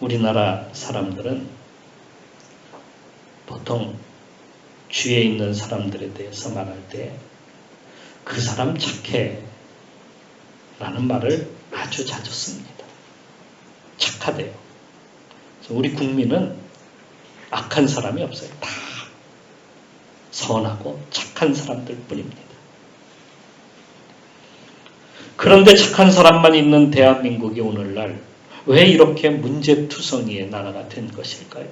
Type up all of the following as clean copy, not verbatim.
우리나라 사람들은 보통 주위에 있는 사람들에 대해서 말할 때 그 사람 착해 라는 말을 아주 자주 씁니다. 착하대요. 우리 국민은 악한 사람이 없어요. 다 선하고 착한 사람들 뿐입니다. 그런데 착한 사람만 있는 대한민국이 오늘날 왜 이렇게 문제투성이의 나라가 된 것일까요?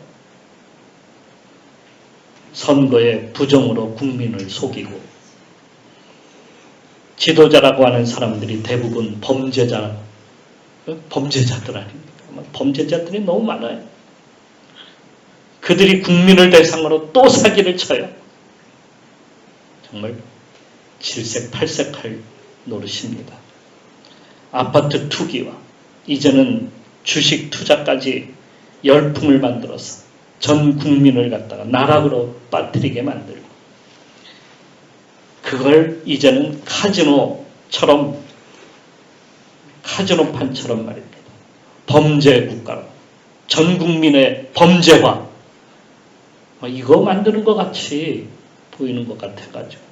선거의 부정으로 국민을 속이고 지도자라고 하는 사람들이 대부분 범죄자들 아닙니까? 범죄자들이 너무 많아요. 그들이 국민을 대상으로 또 사기를 쳐요. 정말 질색팔색할 노릇입니다. 아파트 투기와 이제는 주식 투자까지 열풍을 만들어서 전 국민을 갖다가 나락으로 빠뜨리게 만들고 그걸 이제는 카지노판처럼 말입니다. 범죄 국가로 전 국민의 범죄화 이거 만드는 것 같이 보이는 것 같아가지고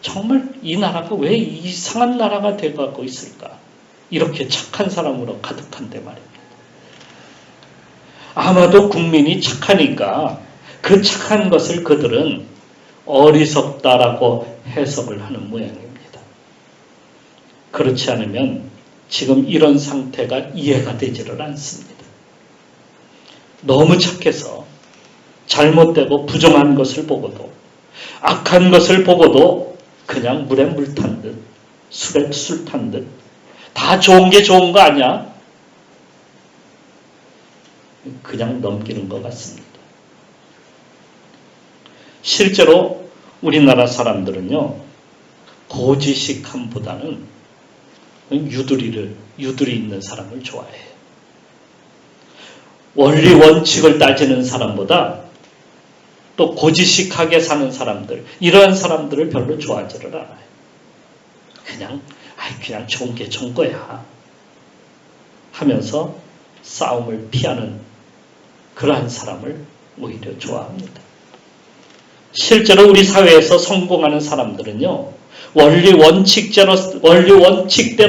정말 이 나라가 왜 이상한 나라가 돼가고 있을까? 이렇게 착한 사람으로 가득한데 말입니다. 아마도 국민이 착하니까 그 착한 것을 그들은 어리석다라고 해석을 하는 모양입니다. 그렇지 않으면 지금 이런 상태가 이해가 되지를 않습니다. 너무 착해서 잘못되고 부정한 것을 보고도 악한 것을 보고도 그냥 물에 물 탄 듯 술에 술 탄 듯 다 좋은 게 좋은 거 아니야? 그냥 넘기는 것 같습니다. 실제로 우리나라 사람들은요, 고지식함보다는 유두리 있는 사람을 좋아해요. 원리 원칙을 따지는 사람보다 또 고지식하게 사는 사람들, 이러한 사람들을 별로 좋아하지를 않아요. 그냥 좋은 게 좋은 거야 하면서 싸움을 피하는 그러한 사람을 오히려 좋아합니다. 실제로 우리 사회에서 성공하는 사람들은요, 원리 원칙대로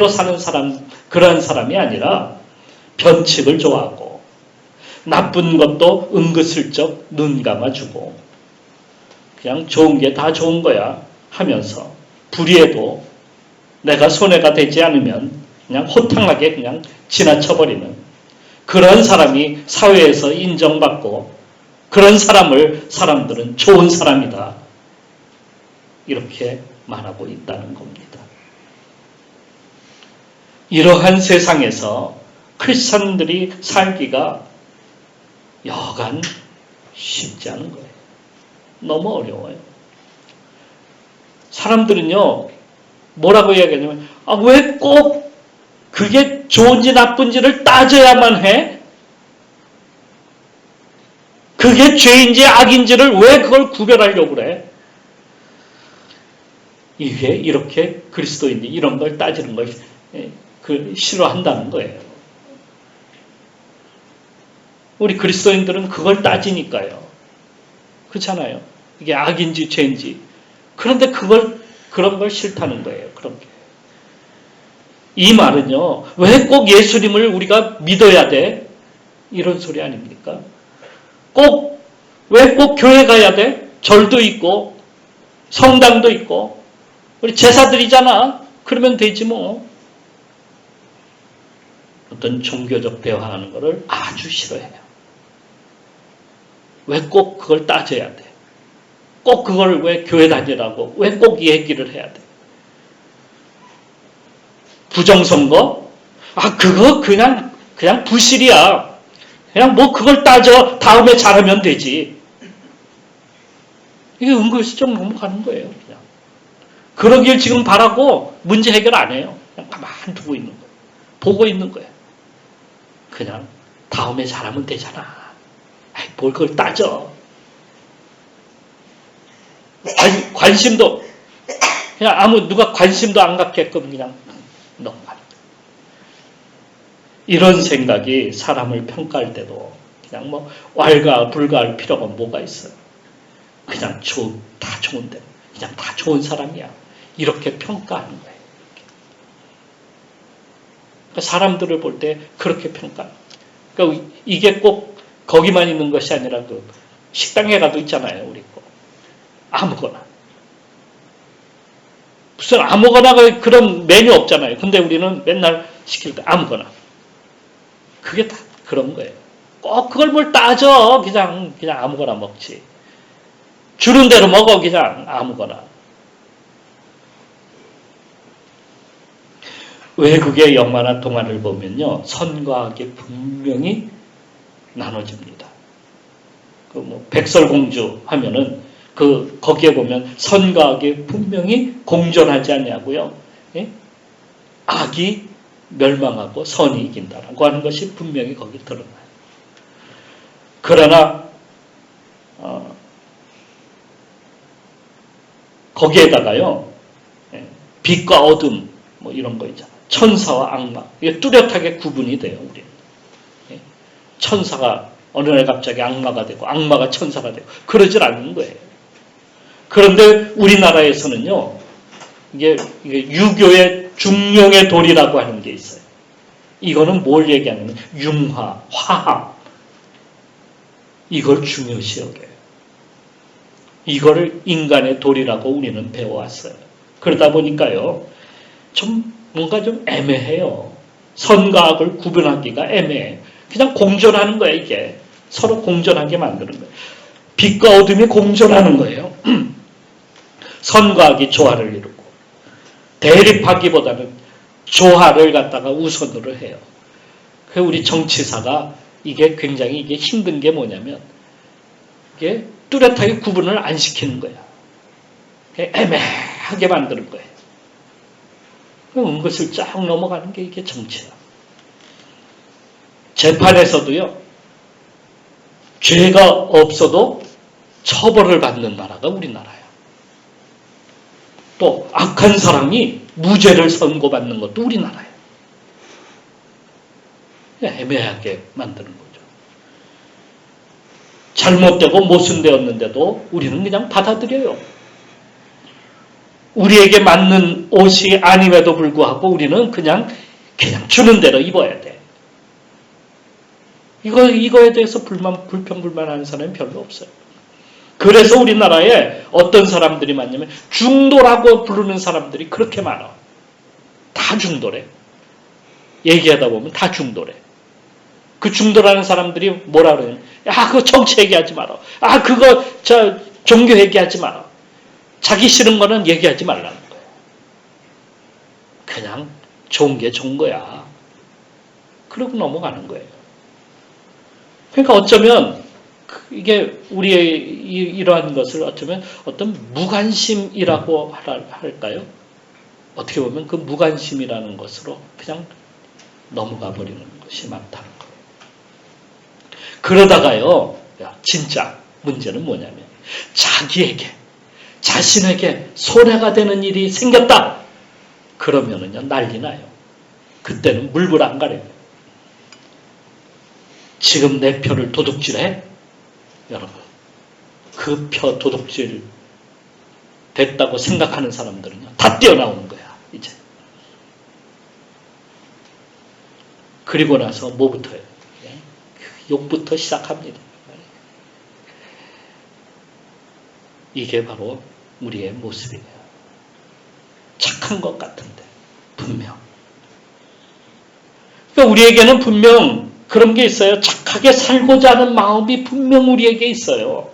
사는 사람, 그러한 사람이 아니라 변칙을 좋아하고 나쁜 것도 은근슬쩍 눈 감아주고 그냥 좋은 게 다 좋은 거야 하면서 불의해도 내가 손해가 되지 않으면 그냥 호탕하게 그냥 지나쳐버리는 그런 사람이 사회에서 인정받고 그런 사람을 사람들은 좋은 사람이다 이렇게 말하고 있다는 겁니다. 이러한 세상에서 크리스찬들이 살기가 여간 쉽지 않은 거예요. 너무 어려워요. 사람들은요, 뭐라고 이야기하냐면, 왜 꼭 그게 좋은지 나쁜지를 따져야만 해? 그게 죄인지 악인지를 왜 그걸 구별하려고 그래? 이게 이렇게 그리스도인들이 이런 걸 따지는 걸 싫어한다는 거예요. 우리 그리스도인들은 그걸 따지니까요. 그렇잖아요. 이게 악인지 죄인지. 그런데 그런 걸 싫다는 거예요. 그런 게. 이 말은요. 왜 꼭 예수님을 우리가 믿어야 돼? 이런 소리 아닙니까? 왜 꼭 교회 가야 돼? 절도 있고 성당도 있고 우리 제사드리잖아. 그러면 되지 뭐. 어떤 종교적 대화하는 거를 아주 싫어해요. 왜 꼭 그걸 따져야 돼? 꼭 그걸 왜 교회 다니라고? 왜 꼭 얘기를 해야 돼? 부정선거? 그거 그냥 부실이야. 그냥 뭐 그걸 따져 다음에 잘하면 되지. 이게 은근슬쩍 넘어가는 거예요. 그냥. 그러길 지금 바라고 문제 해결 안 해요. 그냥 가만히 두고 있는 거예요. 보고 있는 거예요. 그냥 다음에 잘하면 되잖아. 뭘 그걸 따져. 관심도 그냥 누가 관심도 안 갖게끔 그냥 넘어가는 거예요. 이런 생각이 사람을 평가할 때도 그냥 뭐 왈가불가할 필요가 뭐가 있어요. 그냥 다 좋은데 그냥 다 좋은 사람이야. 이렇게 평가하는 거예요. 그러니까 사람들을 볼 때 그렇게 평가해요. 그러니까 이게 꼭 거기만 있는 것이 아니라 그 식당에 가도 있잖아요. 우리 거. 아무거나. 무슨 아무거나 그런 메뉴 없잖아요. 근데 우리는 맨날 시킬 때 아무거나. 그게 다 그런 거예요. 꼭 그걸 뭘 따져. 그냥 아무거나 먹지. 주는 대로 먹어. 그냥 아무거나. 외국의 영화나 동화를 보면요. 선과 악이 분명히 나눠집니다. 그 뭐 백설공주 하면은 거기에 보면 선과 악이 분명히 공존하지 않냐고요. 예? 악이 멸망하고 선이 이긴다라고 하는 것이 분명히 거기 드러나요. 그러나 거기에다가요. 빛과 어둠 뭐 이런 거 있잖아요. 천사와 악마. 이게 뚜렷하게 구분이 돼요. 우리는. 천사가 어느 날 갑자기 악마가 되고 악마가 천사가 되고 그러질 않는 거예요. 그런데 우리나라에서는요. 이게 유교의 중용의 도리라고 하는 게 있어요. 이거는 뭘 얘기하냐면 융화, 화합. 이걸 중요시 여겨요. 이거를 인간의 도리라고 우리는 배워왔어요. 그러다 보니까요. 뭔가 좀 애매해요. 선과 악을 구분하기가 애매해. 그냥 공존하는 거예요. 이게. 서로 공존하게 만드는 거예요. 빛과 어둠이 공존하는 거예요. 선과 악이 조화를 이루고 대립하기보다는 조화를 갖다가 우선으로 해요. 우리 정치사가 이게 굉장히 힘든 게 뭐냐면 이게 뚜렷하게 구분을 안 시키는 거야. 애매하게 만드는 거예요. 은근슬쩍 넘어가는 게 이게 정치야. 재판에서도요. 죄가 없어도 처벌을 받는 나라가 우리나라야. 또 악한 사람이 무죄를 선고받는 것도 우리나라야. 애매하게 만드는 거죠. 잘못되고 모순되었는데도 우리는 그냥 받아들여요. 우리에게 맞는 옷이 아님에도 불구하고 우리는 그냥 주는 대로 입어야 돼. 이거에 대해서 불평불만하는 사람이 별로 없어요. 그래서 우리나라에 어떤 사람들이 많냐면 중도라고 부르는 사람들이 그렇게 많아. 다 중도래. 얘기하다 보면 다 중도래. 그 중도라는 사람들이 뭐라 그러냐면 그거 정치 얘기하지 마라. 그거 종교 얘기하지 마라. 자기 싫은 거는 얘기하지 말라는 거예요. 그냥 좋은 게 좋은 거야. 그러고 넘어가는 거예요. 그러니까 어쩌면 이게 우리의 이러한 것을 어쩌면 어떤 무관심이라고 할까요? 어떻게 보면 그 무관심이라는 것으로 그냥 넘어가 버리는 것이 많다는 거예요. 그러다가요, 진짜 문제는 뭐냐면 자신에게 손해가 되는 일이 생겼다. 그러면은요 난리 나요. 그때는 물불 안 가려요. 지금 내 표를 도둑질해? 여러분, 그 표 도둑질 됐다고 생각하는 사람들은요 다 뛰어나오는 거야. 이제. 그리고 나서 뭐부터요? 욕부터 시작합니다. 이게 바로 우리의 모습이에요. 착한 것 같은데 분명. 그러니까 우리에게는 분명 그런 게 있어요. 착하게 살고자 하는 마음이 분명 우리에게 있어요.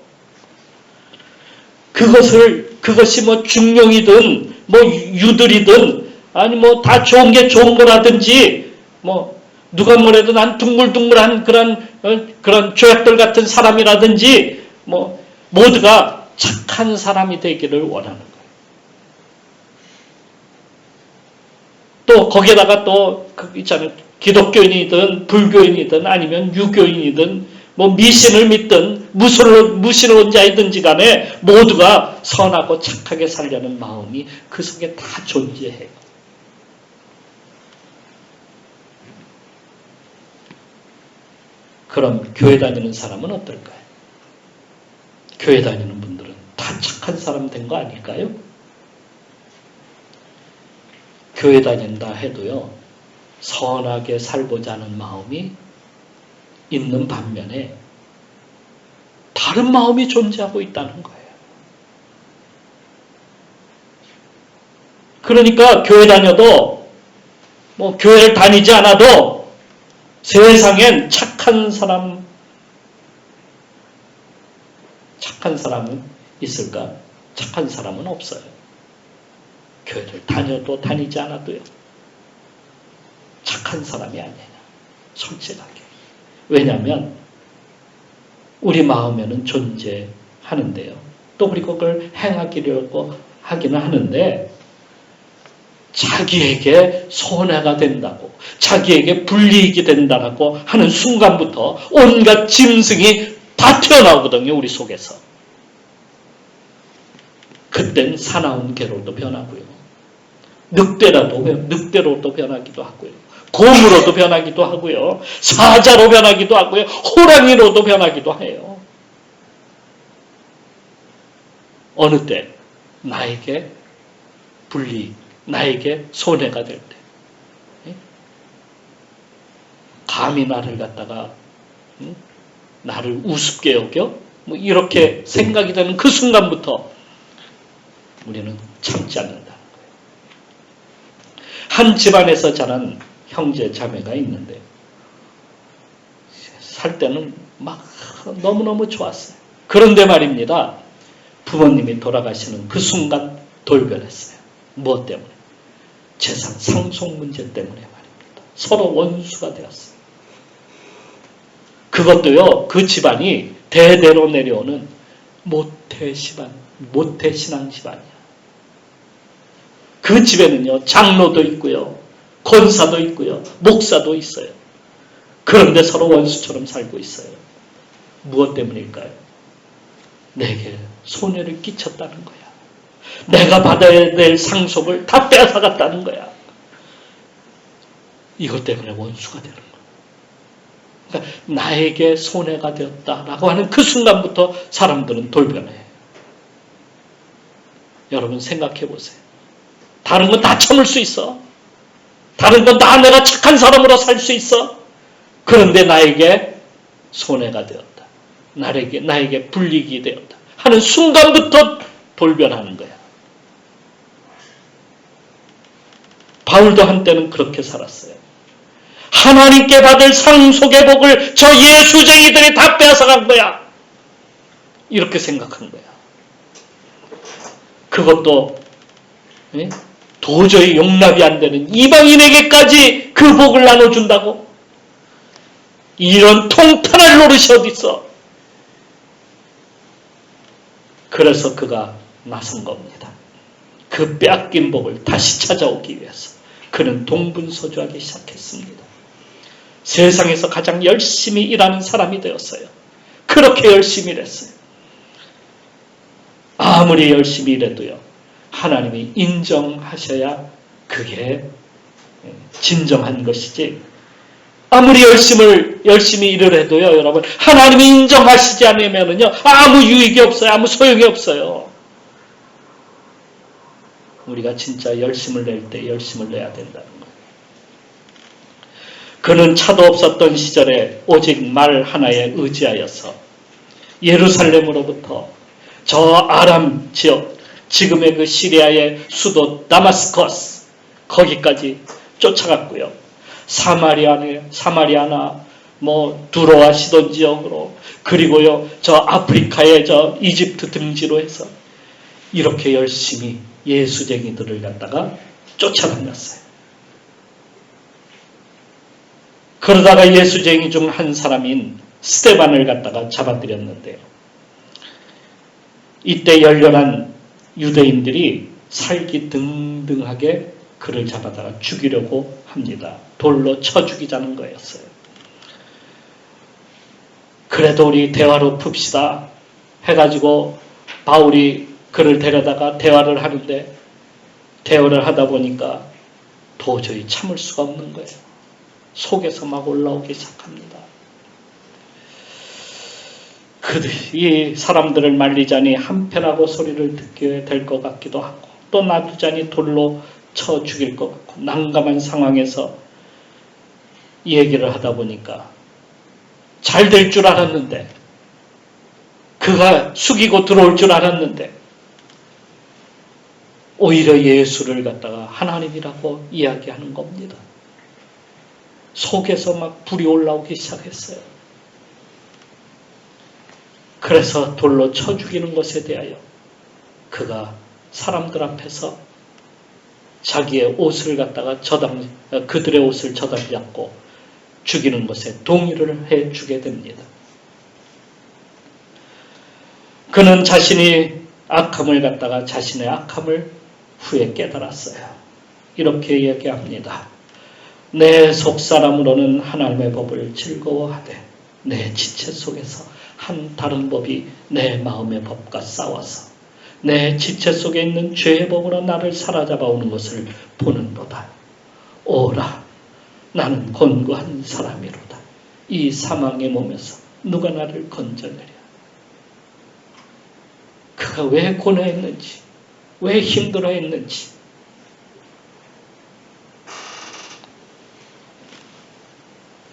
그것이 뭐 중용이든 뭐 유들이든 아니 뭐 다 좋은 게 좋은 거라든지 뭐 누가 뭐래도 난 둥글둥글한 그런 조약돌 같은 사람이라든지 뭐 모두가 착한 사람이 되기를 원하는 거예요. 또 거기에다가 또 있잖아요. 기독교인이든 불교인이든 아니면 유교인이든 뭐 미신을 믿든 무신론자이든지 간에 모두가 선하고 착하게 살려는 마음이 그 속에 다 존재해요. 그럼 교회 다니는 사람은 어떨까요? 교회 다니는 분들은 다 착한 사람 된 거 아닐까요? 교회 다닌다 해도요, 선하게 살고자 하는 마음이 있는 반면에 다른 마음이 존재하고 있다는 거예요. 그러니까 교회 다녀도 뭐 교회를 다니지 않아도 세상엔 착한 사람은 있을까? 착한 사람은 없어요. 교회를 다녀도 다니지 않아도요. 착한 사람이 아니에요. 솔직하게. 왜냐하면 우리 마음에는 존재하는데요. 또 그리고 그걸 행하기려고 하기는 하는데 자기에게 손해가 된다고, 자기에게 불이익이 된다고 하는 순간부터 온갖 짐승이 다 튀어나오거든요. 우리 속에서. 그땐 사나운 개로도 변하고요. 늑대로도 변하기도 하고요. 곰으로도 변하기도 하고요. 사자로 변하기도 하고요. 호랑이로도 변하기도 해요. 어느 때 나에게 불이익, 나에게 손해가 될 때, 감히 나를 갖다가 나를 우습게 여겨? 뭐 이렇게 생각이 되는 그 순간부터 우리는 참지 않는다. 한 집안에서 자란 형제 자매가 있는데 살 때는 막 너무너무 좋았어요. 그런데 말입니다. 부모님이 돌아가시는 그 순간 돌변했어요. 무엇 때문에? 재산 상속 문제 때문에 말입니다. 서로 원수가 되었어요. 그것도요, 그 집안이 대대로 내려오는 모태신앙 집안이야. 그 집에는요, 장로도 있고요, 권사도 있고요, 목사도 있어요. 그런데 서로 원수처럼 살고 있어요. 무엇 때문일까요? 내게 손해를 끼쳤다는 거야. 내가 받아야 될 상속을 다 빼앗아갔다는 거야. 이것 때문에 원수가 되는 거야. 그러니까 나에게 손해가 되었다라고 하는 그 순간부터 사람들은 돌변해. 여러분 생각해 보세요. 다른 건 다 참을 수 있어. 다른 건 다 내가 착한 사람으로 살 수 있어. 그런데 나에게 손해가 되었다. 나에게 불이익이 되었다. 하는 순간부터 돌변하는 거야. 바울도 한때는 그렇게 살았어요. 하나님께 받을 상속의 복을 저 예수쟁이들이 다 빼앗아간 거야. 이렇게 생각한 거야. 그것도 도저히 용납이 안 되는 이방인에게까지 그 복을 나눠준다고? 이런 통탄할 노릇이 어디 있어? 그래서 그가 나선 겁니다. 그 빼앗긴 복을 다시 찾아오기 위해서 그는 동분서주하기 시작했습니다. 세상에서 가장 열심히 일하는 사람이 되었어요. 그렇게 열심히 일했어요. 아무리 열심히 일해도요, 하나님이 인정하셔야 그게 진정한 것이지, 아무리 열심히 일을 해도요, 여러분, 하나님이 인정하시지 않으면은요, 아무 유익이 없어요. 아무 소용이 없어요. 우리가 진짜 열심을 낼 때 열심을 내야 된다는 거예요. 그는 차도 없었던 시절에 오직 말 하나에 의지하여서 예루살렘으로부터 저 아람 지역, 지금의 그 시리아의 수도 다마스커스, 거기까지 쫓아갔고요. 사마리아나 두로아 시돈 지역으로, 그리고요 저 아프리카의 저 이집트 등지로 해서 이렇게 열심히 예수쟁이들을 갖다가 쫓아다녔어요. 그러다가 예수쟁이 중 한 사람인 스데반을 갖다가 잡아들였는데요. 이때 열렬한 유대인들이 살기등등하게 그를 잡아다가 죽이려고 합니다. 돌로 쳐 죽이자는 거였어요. 그래도 우리 대화로 풉시다 해가지고 바울이 그를 데려다가 대화를 하는데, 대화를 하다 보니까 도저히 참을 수가 없는 거예요. 속에서 막 올라오기 시작합니다. 이 사람들을 말리자니 한편하고 소리를 듣게 될 것 같기도 하고 또 놔두자니 돌로 쳐 죽일 것 같고 난감한 상황에서 이 얘기를 하다 보니까 잘 될 줄 알았는데 그가 숙이고 들어올 줄 알았는데 오히려 예수를 갖다가 하나님이라고 이야기하는 겁니다. 속에서 막 불이 올라오기 시작했어요. 그래서 돌로 쳐 죽이는 것에 대하여 그가 사람들 앞에서 자기의 옷을 갖다가 그들의 옷을 저당잡고 죽이는 것에 동의를 해주게 됩니다. 그는 자신이 악함을 갖다가 자신의 악함을 후에 깨달았어요. 이렇게 얘기합니다. 내 속사람으로는 하나님의 법을 즐거워하되 내 지체 속에서 한 다른 법이 내 마음의 법과 싸워서 내 지체 속에 있는 죄의 법으로 나를 사로잡아 오는 것을 보는도다. 오라, 나는 곤고한 사람이로다. 이 사망의 몸에서 누가 나를 건져내랴. 그가 왜 고뇌했는지, 왜 힘들어했는지,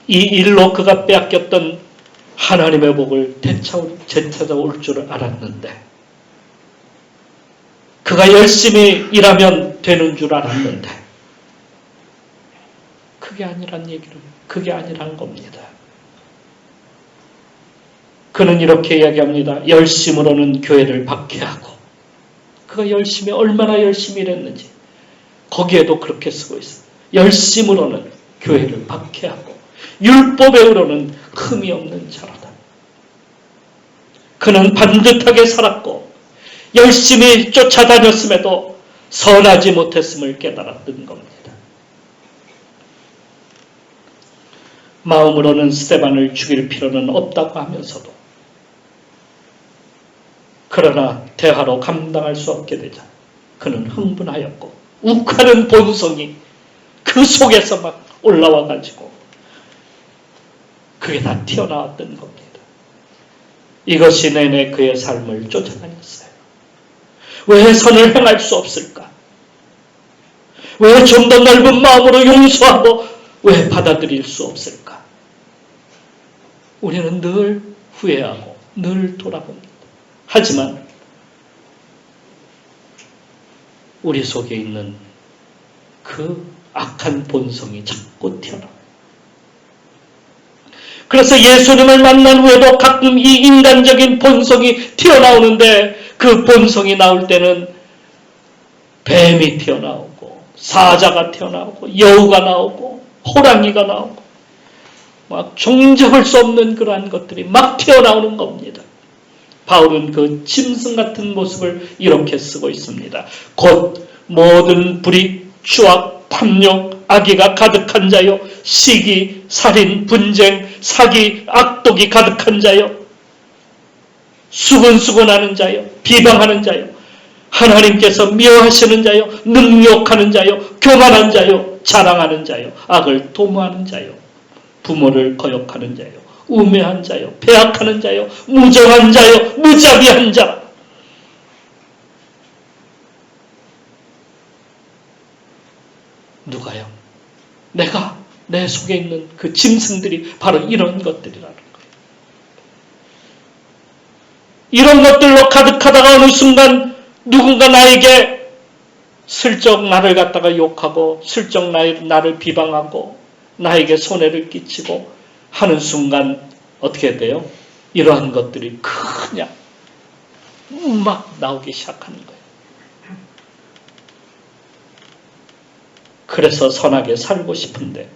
이 일로 그가 빼앗겼던 하나님의 복을 되찾아올 줄 알았는데, 그가 열심히 일하면 되는 줄 알았는데, 그게 아니란 겁니다. 그는 이렇게 이야기합니다. 열심으로는 교회를 박해하고, 그가 얼마나 열심히 일했는지, 거기에도 그렇게 쓰고 있어요. 열심으로는 교회를 박해하고, 율법에 의로는 흠이 없는 자로다. 그는 반듯하게 살았고, 열심히 쫓아다녔음에도 선하지 못했음을 깨달았던 겁니다. 마음으로는 스데반을 죽일 필요는 없다고 하면서도 그러나 대화로 감당할 수 없게 되자 그는 흥분하였고 욱하는 본성이 그 속에서 막 올라와 가지고 그게 다 튀어나왔던 겁니다. 이것이 내내 그의 삶을 쫓아다녔어요. 왜 선을 행할 수 없을까? 왜 좀 더 넓은 마음으로 용서하고 왜 받아들일 수 없을까? 우리는 늘 후회하고 늘 돌아봅니다. 하지만 우리 속에 있는 그 악한 본성이 자꾸 튀어나와요. 그래서 예수님을 만난 후에도 가끔 이 인간적인 본성이 튀어나오는데 그 본성이 나올 때는 뱀이 튀어나오고 사자가 튀어나오고 여우가 나오고 호랑이가 나오고 막 종잡을 수 없는 그러한 것들이 막 튀어나오는 겁니다. 바울은 그 짐승 같은 모습을 이렇게 쓰고 있습니다. 곧 모든 불의, 추악, 탐욕, 악의가 가득한 자요, 시기, 살인, 분쟁, 사기, 악독이 가득한 자요, 수근수근하는 자요, 비방하는 자요, 하나님께서 미워하시는 자요, 능욕하는 자요, 교만한 자요, 자랑하는 자요, 악을 도모하는 자요, 부모를 거역하는 자요, 우매한 자요, 배악하는 자요, 무정한 자요, 무자비한 자. 누가요? 내 속에 있는 그 짐승들이 바로 이런 것들이라는 거예요. 이런 것들로 가득하다가 어느 순간 누군가 나에게 슬쩍 나를 갖다가 욕하고 슬쩍 나를 비방하고 나에게 손해를 끼치고 하는 순간 어떻게 돼요? 이러한 것들이 그냥 막 나오기 시작하는 거예요. 그래서 선하게 살고 싶은데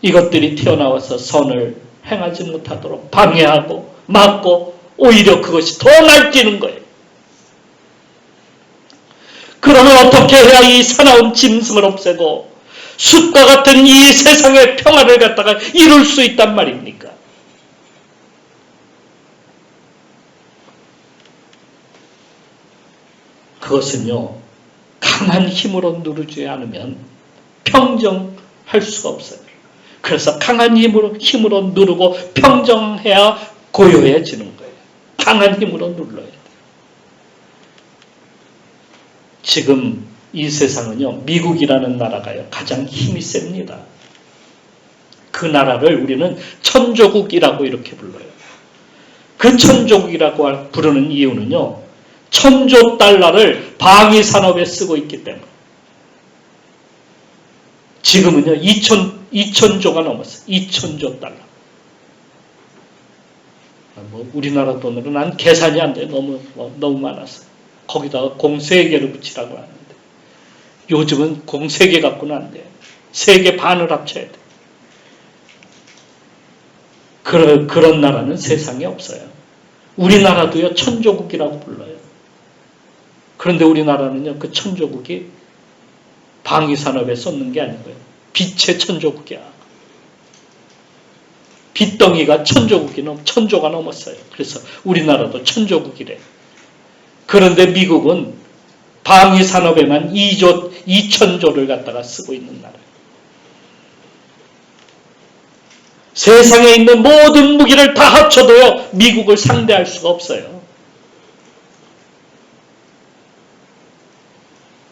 이것들이 튀어나와서 선을 행하지 못하도록 방해하고 막고 오히려 그것이 더 날뛰는 거예요. 그러면 어떻게 해야 이 사나운 짐승을 없애고 숲과 같은 이 세상의 평화를 갖다가 이룰 수 있단 말입니까? 그것은요, 강한 힘으로 누르지 않으면 평정할 수가 없어요. 그래서 강한 힘으로 누르고 평정해야 고요해지는 거예요. 강한 힘으로 눌러야 돼요. 지금 이 세상은요, 미국이라는 나라가요, 가장 힘이 셉니다. 그 나라를 우리는 천조국이라고 이렇게 불러요. 그 천조국이라고 부르는 이유는요, 1,000조 달러를 방위 산업에 쓰고 있기 때문에. 지금은요, 2,000조가 넘었어요. 2,000조 달러. 우리나라 돈으로 난 계산이 안 돼. 너무 많았어요. 거기다가 공 3개를 붙이라고 하는데. 요즘은 공 3개 갖고는 안 돼요. 3개 반을 합쳐야 돼. 그런 나라는 세상에 없어요. 우리나라도요, 천조국이라고 불러요. 그런데 우리나라는요, 그 천조국이 방위산업에 쏟는 게 아니고요. 빛의 천조국이야. 빚덩이가 천조가 넘었어요. 그래서 우리나라도 천조국이래. 그런데 미국은 방위산업에만 2천조를 갖다가 쓰고 있는 나라예요. 세상에 있는 모든 무기를 다 합쳐도요, 미국을 상대할 수가 없어요.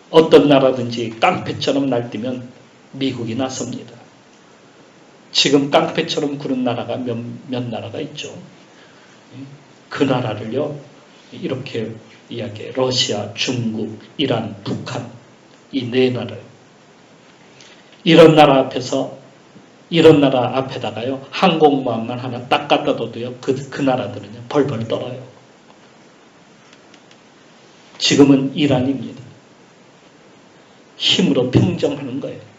어떤 나라든지 깡패처럼 날뛰면 미국이 나섭니다. 지금 깡패처럼 구는 나라가 몇 나라가 있죠. 그 나라를요, 이렇게 이야기해요. 러시아, 중국, 이란, 북한, 이 4나라. 이런 나라 앞에다가요, 항공모함만 하나 딱 갖다 둬도요, 그 나라들은요, 벌벌 떨어요. 지금은 이란입니다. 힘으로 평정하는 거예요.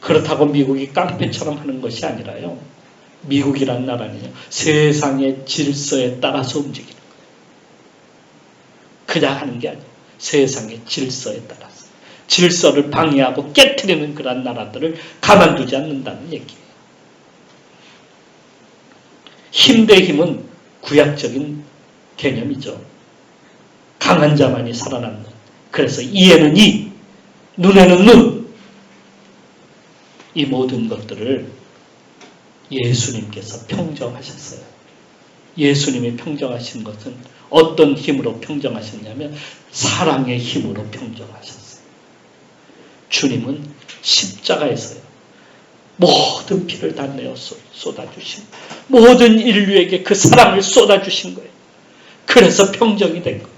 그렇다고 미국이 깡패처럼 하는 것이 아니라요. 미국이란 나라는요, 세상의 질서에 따라서 움직이는 거예요. 그냥 하는 게 아니에요. 세상의 질서에 따라서. 질서를 방해하고 깨트리는 그런 나라들을 가만두지 않는다는 얘기예요. 힘 대 힘은 구약적인 개념이죠. 강한 자만이 살아남는. 그래서 이에는 이, 눈에는 눈. 이 모든 것들을 예수님께서 평정하셨어요. 예수님이 평정하신 것은 어떤 힘으로 평정하셨냐면 사랑의 힘으로 평정하셨어요. 주님은 십자가에서요, 모든 피를 다 내어 쏟아주신, 모든 인류에게 그 사랑을 쏟아주신 거예요. 그래서 평정이 된 거예요.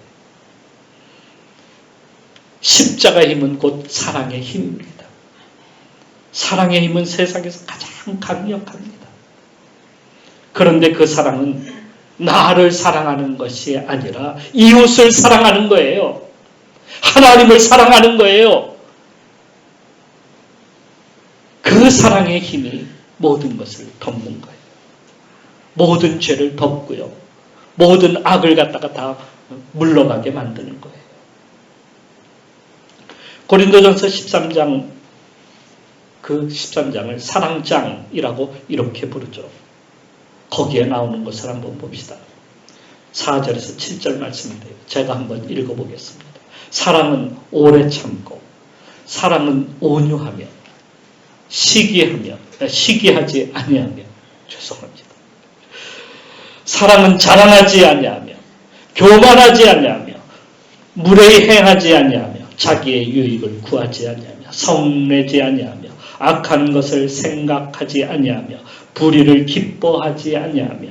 십자가의 힘은 곧 사랑의 힘입니다. 사랑의 힘은 세상에서 가장 강력합니다. 그런데 그 사랑은 나를 사랑하는 것이 아니라 이웃을 사랑하는 거예요. 하나님을 사랑하는 거예요. 그 사랑의 힘이 모든 것을 덮는 거예요. 모든 죄를 덮고요. 모든 악을 갖다가 다 물러가게 만드는 거예요. 고린도전서 13장, 그 13장을 사랑장이라고 이렇게 부르죠. 거기에 나오는 것을 한번 봅시다. 4절에서 7절 말씀인데요. 제가 한번 읽어보겠습니다. 사랑은 오래 참고, 사랑은 온유하며, 시기하지 아니하며, 죄송합니다. 사랑은 자랑하지 아니하며, 교만하지 아니하며, 무례히 행하지 아니하며, 자기의 유익을 구하지 아니하며, 성내지 아니하며, 악한 것을 생각하지 아니하며, 불의를 기뻐하지 아니하며,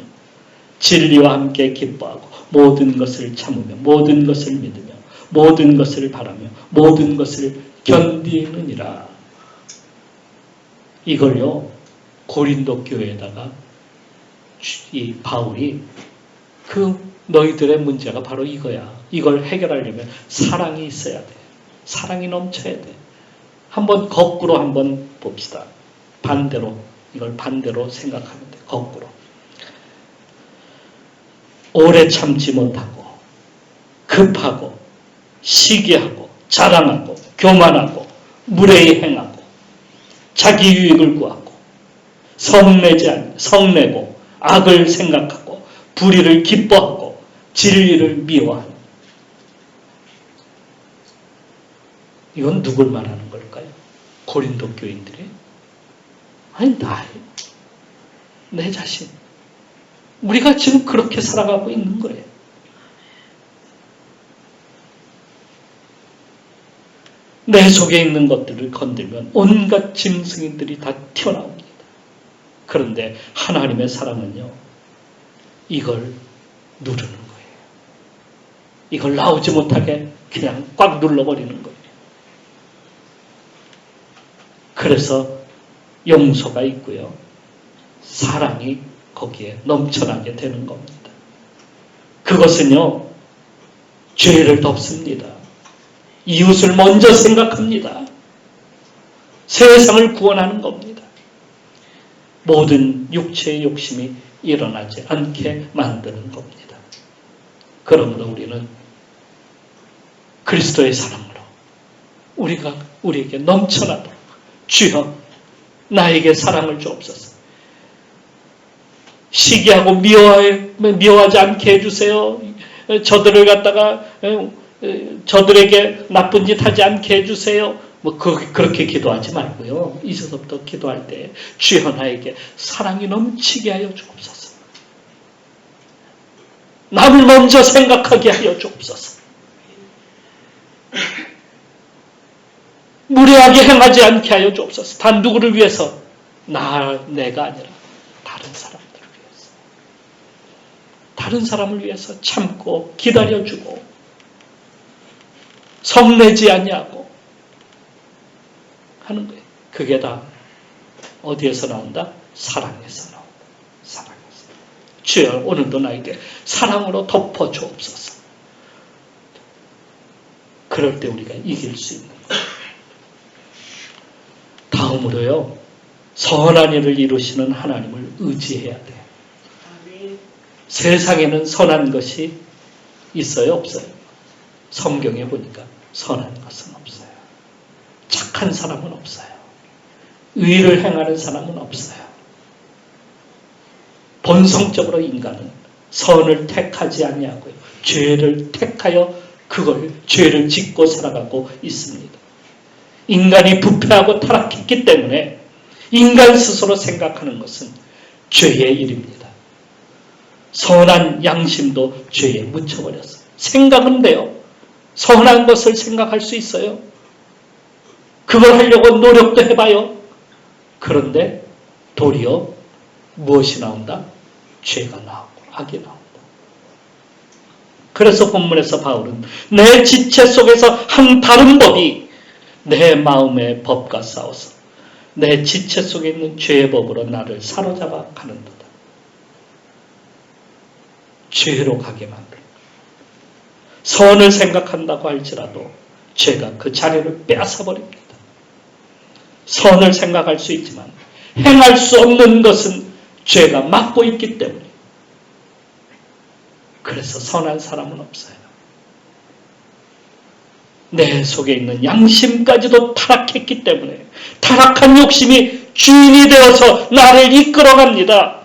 진리와 함께 기뻐하고, 모든 것을 참으며, 모든 것을 믿으며, 모든 것을 바라며, 모든 것을 견디느니라. 이걸요, 고린도 교회에다가 이 바울이 너희들의 문제가 바로 이거야. 이걸 해결하려면 사랑이 있어야 돼. 사랑이 넘쳐야 돼. 한번 거꾸로 한번 봅시다. 반대로, 이걸 반대로 생각하면 돼. 거꾸로. 오래 참지 못하고, 급하고, 시기하고, 자랑하고, 교만하고, 무례히 행하고, 자기 유익을 구하고, 성내고, 악을 생각하고, 불의를 기뻐하고, 진리를 미워하는. 이건 누굴 말하는 걸까요? 고린도 교인들이? 아니, 나예요. 내 자신. 우리가 지금 그렇게 살아가고 있는 거예요. 내 속에 있는 것들을 건들면 온갖 짐승인들이 다 튀어나옵니다. 그런데 하나님의 사랑은요, 이걸 누르는 거예요. 이걸 나오지 못하게 그냥 꽉 눌러버리는 거예요. 그래서 용서가 있고요, 사랑이 거기에 넘쳐나게 되는 겁니다. 그것은요, 죄를 덮습니다. 이웃을 먼저 생각합니다. 세상을 구원하는 겁니다. 모든 육체의 욕심이 일어나지 않게 만드는 겁니다. 그러므로 우리는 그리스도의 사랑으로 우리에게 넘쳐나도록 주여 나에게 사랑을 주옵소서. 시기하고 미워하지 않게 해주세요. 저들을 갖다가 저들에게 나쁜 짓 하지 않게 해주세요. 그렇게 기도하지 말고요. 이제부터 기도할 때 주여 나에게 사랑이 넘치게 하여 주옵소서. 남을 먼저 생각하게 하여 주옵소서. 무례하게 행하지 않게 하여 주옵소서. 단 누구를 위해서? 내가 아니라 다른 사람들을 위해서. 다른 사람을 위해서 참고 기다려주고 성내지 아니하고 하는 거예요. 그게 다 어디에서 나온다? 사랑에서 나온다. 사랑에서. 주여 오늘도 나에게 사랑으로 덮어 주옵소서. 그럴 때 우리가 이길 수 있는 거예요. 다음으로요, 선한 일을 이루시는 하나님을 의지해야 돼요. 세상에는 선한 것이 있어요? 없어요? 성경에 보니까 선한 것은 없어요. 착한 사람은 없어요. 의를 행하는 사람은 없어요. 본성적으로 인간은 선을 택하지 아니하고요, 죄를 택하여 죄를 짓고 살아가고 있습니다. 인간이 부패하고 타락했기 때문에 인간 스스로 생각하는 것은 죄의 일입니다. 선한 양심도 죄에 묻혀버렸어요. 생각은 돼요. 선한 것을 생각할 수 있어요. 그걸 하려고 노력도 해봐요. 그런데 도리어 무엇이 나온다? 죄가 나오고 악이 나온다. 그래서 본문에서 바울은 내 지체 속에서 한 다른 법이 내 마음의 법과 싸워서 내 지체 속에 있는 죄의 법으로 나를 사로잡아 가는도다. 죄로 가게 만들고 선을 생각한다고 할지라도 죄가 그 자리를 빼앗아버립니다. 선을 생각할 수 있지만 행할 수 없는 것은 죄가 막고 있기 때문에, 그래서 선한 사람은 없어요. 내 속에 있는 양심까지도 타락했기 때문에 타락한 욕심이 주인이 되어서 나를 이끌어갑니다.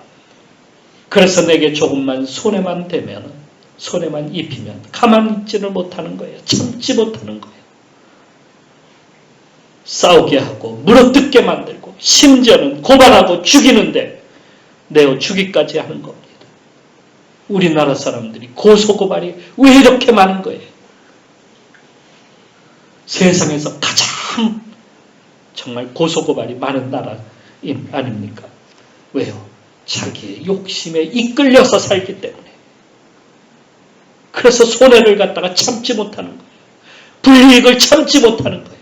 그래서 내게 조금만 손해만 되면, 손해만 입히면 가만히 있지를 못하는 거예요. 참지 못하는 거예요. 싸우게 하고 물어뜯게 만들고 심지어는 고발하고 죽이는데 내어 죽이까지 하는 겁니다. 우리나라 사람들이 고소고발이 왜 이렇게 많은 거예요? 세상에서 가장 정말 고소고발이 많은 나라 아닙니까? 왜요? 자기의 욕심에 이끌려서 살기 때문에. 그래서 손해를 갖다가 참지 못하는 거예요. 불이익을 참지 못하는 거예요.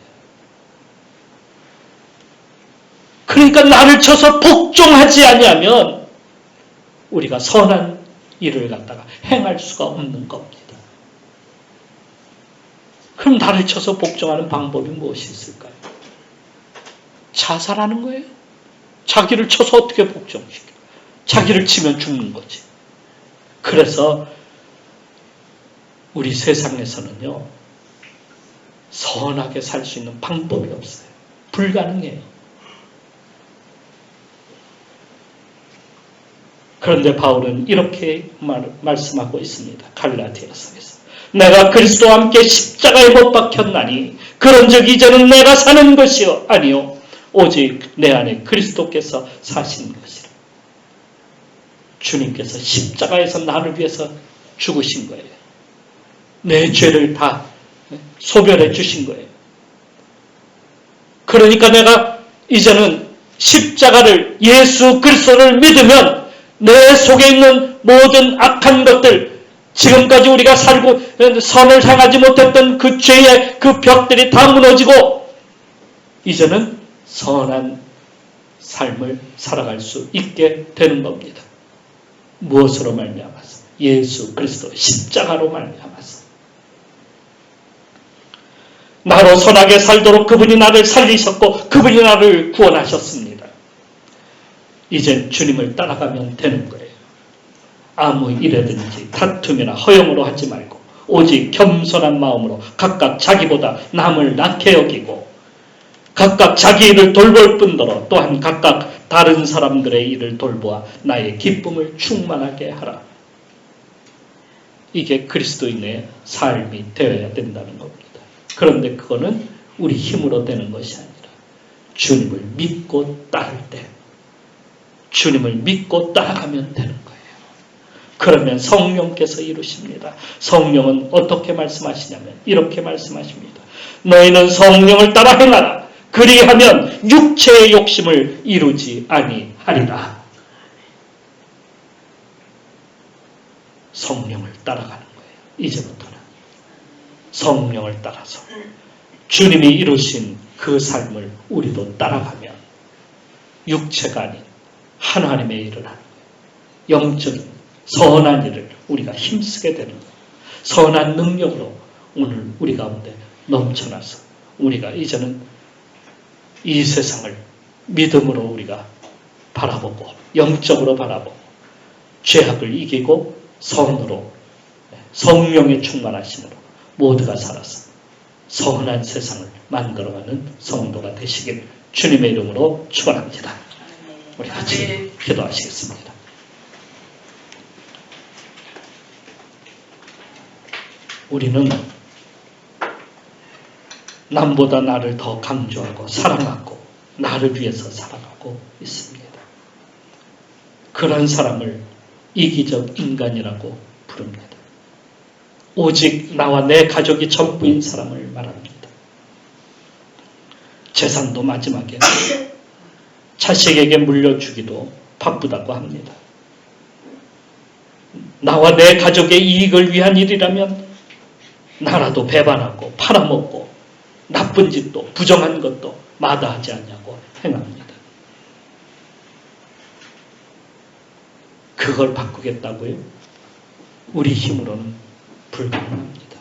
그러니까 나를 쳐서 복종하지 아니하면 우리가 선한 일을 갖다가 행할 수가 없는 겁니다. 그럼 나를 쳐서 복종하는 방법이 무엇이 있을까요? 자살하는 거예요. 자기를 쳐서 어떻게 복종시켜? 자기를 치면 죽는 거지. 그래서 우리 세상에서는요, 선하게 살 수 있는 방법이 없어요. 불가능해요. 그런데 바울은 이렇게 말씀하고 있습니다. 갈라디아서에서. 내가 그리스도와 함께 십자가에 못 박혔나니 그런즉 이제는 내가 사는 것이요 아니요 오직 내 안에 그리스도께서 사신 것이라. 주님께서 십자가에서 나를 위해서 죽으신 거예요. 내 죄를 다 소멸해 주신 거예요. 그러니까 내가 이제는 십자가를, 예수 그리스도를 믿으면 내 속에 있는 모든 악한 것들, 지금까지 우리가 살고 선을 향하지 못했던 그 죄의 그 벽들이 다 무너지고 이제는 선한 삶을 살아갈 수 있게 되는 겁니다. 무엇으로 말미암아서? 예수 그리스도 십자가로 말미암아서. 나로 선하게 살도록 그분이 나를 살리셨고 그분이 나를 구원하셨습니다. 이젠 주님을 따라가면 되는 거예요. 아무 일에든지 다툼이나 허영으로 하지 말고 오직 겸손한 마음으로 각각 자기보다 남을 낮게 여기고 각각 자기 일을 돌볼 뿐더러 또한 각각 다른 사람들의 일을 돌보아 나의 기쁨을 충만하게 하라. 이게 그리스도인의 삶이 되어야 된다는 겁니다. 그런데 그거는 우리 힘으로 되는 것이 아니라 주님을 믿고 따를 때, 주님을 믿고 따라가면 되는 거예요. 그러면 성령께서 이루십니다. 성령은 어떻게 말씀하시냐면 이렇게 말씀하십니다. 너희는 성령을 따라 행하라. 그리하면 육체의 욕심을 이루지 아니하리라. 성령을 따라가는 거예요. 이제부터는 성령을 따라서 주님이 이루신 그 삶을 우리도 따라가면 육체가 아닌 하나님의 일을 하는 거예요. 영적인 선한 일을 우리가 힘쓰게 되는 거예요. 선한 능력으로 오늘 우리 가운데 넘쳐나서 우리가 이제는 이 세상을 믿음으로 우리가 바라보고 영적으로 바라보고 죄악을 이기고 선으로 성령의 충만하심으로 모두가 살아서 선한 세상을 만들어가는 성도가 되시길 주님의 이름으로 축원합니다. 우리 같이 기도하시겠습니다. 우리는 남보다 나를 더 강조하고 사랑하고 나를 위해서 살아가고 있습니다. 그런 사람을 이기적 인간이라고 부릅니다. 오직 나와 내 가족이 전부인 사람을 말합니다. 재산도 마지막에 자식에게 물려주기도 바쁘다고 합니다. 나와 내 가족의 이익을 위한 일이라면 나라도 배반하고 팔아먹고 나쁜 짓도 부정한 것도 마다하지 않냐고 행합니다. 그걸 바꾸겠다고요? 우리 힘으로는 불가능합니다.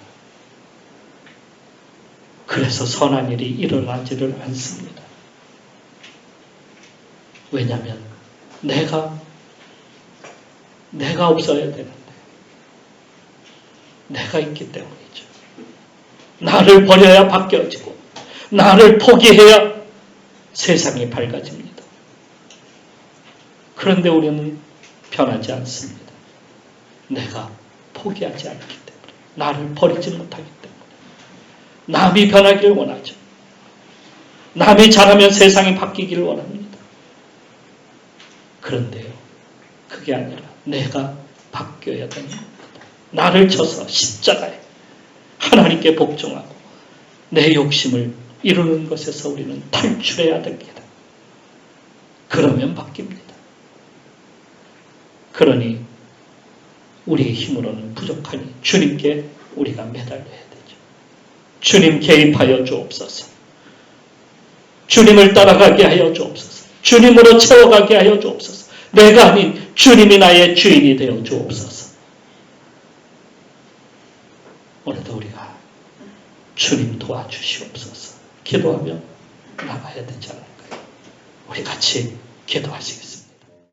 그래서 선한 일이 일어나지를 않습니다. 왜냐하면 내가 없어야 되는데 내가 있기 때문이죠. 나를 버려야 바뀌어지고 나를 포기해야 세상이 밝아집니다. 그런데 우리는 변하지 않습니다. 내가 포기하지 않기 때문에, 나를 버리지 못하기 때문에 남이 변하기를 원하죠. 남이 잘하면 세상이 바뀌기를 원합니다. 그런데요, 그게 아니라 내가 바뀌어야 되는 겁니다. 나를 쳐서 십자가에 하나님께 복종하고 내 욕심을 이루는 것에서 우리는 탈출해야 됩니다. 그러면 바뀝니다. 그러니 우리의 힘으로는 부족하니 주님께 우리가 매달려야 되죠. 주님 개입하여 주옵소서. 주님을 따라가게 하여 주옵소서. 주님으로 채워가게 하여 주옵소서. 내가 아닌 주님이 나의 주인이 되어 주옵소서. 오늘도 우리가 주님 도와주시옵소서. 기도하며 나가야 되지 않을까요? 우리 같이 기도하시겠습니다.